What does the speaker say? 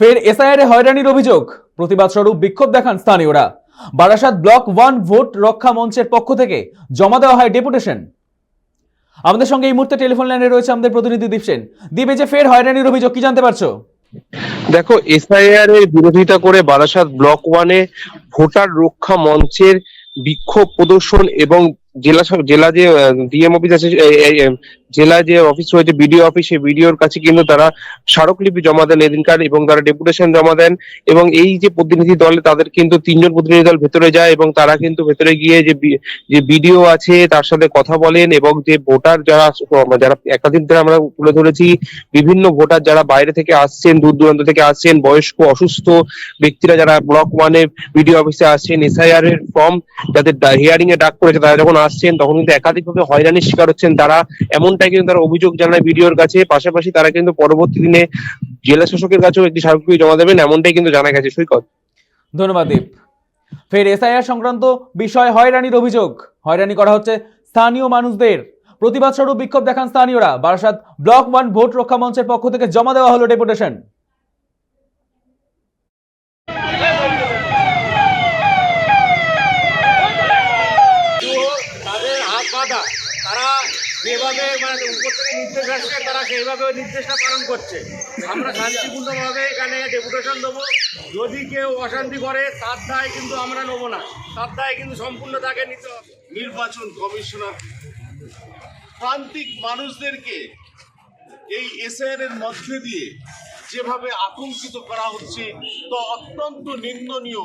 ফের এসআইআরে হয়রানির অভিযোগ, প্রতিবাদ স্বরূপ বিক্ষোভ দেখান স্থানীয়রা। বারাসাত ব্লক 1 ভোট রক্ষা মঞ্চের পক্ষ থেকে জমা দেওয়া হয় ডেপুটেশন। আমাদের সঙ্গে এই মুহূর্তে টেলিফোন লাইনে রয়েছে আমাদের প্রতিনিধি দীপ সেন। দীপ, এই যে ফের হয়রানির অভিযোগ, কি জানতে পারছো? দেখো, এসআইআর এর বিরোধিতা করে বারাসাত ব্লক 1-এ ভোটার রক্ষা মঞ্চের বিক্ষোভ প্রদর্শন এবং জেলা যে ডিএম অফিস আছে, জেলা যে অফিস রয়েছে বিডিও অফিস, সেই বিডিওর কাছে কিন্তু তারা স্মারকলিপি জমা দেন এদিনকার, এবং তারা ডেপুটেশন জমা দেন। এবং এই যে প্রতিনিধি দলে তাদের কিন্তু 3জন প্রতিনিধি দল ভেতরে যায় এবং তারা কিন্তু ভেতরে গিয়ে যে বিডিও আছে তার সাথে কথা বলেন, এবং যে ভোটার যারা যারা একাধিক ধরে আমরা তুলে ধরেছি, বিভিন্ন ভোটার যারা বাইরে থেকে আসছেন, দূর দূরান্ত থেকে আসছেন, বয়স্ক অসুস্থ ব্যক্তিরা যারা ব্লক 1-এ বিডিও অফিসে আসছেন এসআইআর এর ফর্ম যাদের হিয়ারিং এ ডাক করেছে, তারা যখন আসছেন তখন কিন্তু একাধিকভাবে হয়রানির শিকার হচ্ছেন তারা। এমনটাই কিন্তু তারা অভিযোগ জানায় বিডিওর কাছে। পাশাপাশি তারা কিন্তু পরবর্তী দিনে জেলা শাসকের কাছেও একটি স্মারকলিপি জমা দেবেন, এমনটাই কিন্তু জানা গেছে। সৈকত, ধন্যবাদ দীপ। ফের এসআইআর সংক্রান্ত বিষয় হয়রানির অভিযোগ, হয়রানি করা হচ্ছে স্থানীয় মানুষদের। প্রতিবাদ স্বরূপ বিক্ষোভ দেখান স্থানীয়রা। বারাসাত ব্লক 1 ভোট রক্ষা মঞ্চের পক্ষ থেকে জমা দেওয়া হলো ডেপুটেশন। তাদের হাত বাঁধা, তারা যেভাবে উপর থেকে নির্দেশ আসছে তারা সেইভাবে নির্দেশটা পালন করছে। আমরা শান্তিপূর্ণভাবে এখানে ডেপুটেশন দেবো। যদি কেউ অশান্তি করে তার দায় কিন্তু আমরা নেবো না, তার দায় কিন্তু সম্পূর্ণ তাকে নিতে হবে। নির্বাচন কমিশনার প্রান্তিক মানুষদেরকে এই এসআইআর এর মধ্যে দিয়ে যেভাবে আতঙ্কিত করা হচ্ছে তা অত্যন্ত নিন্দনীয়।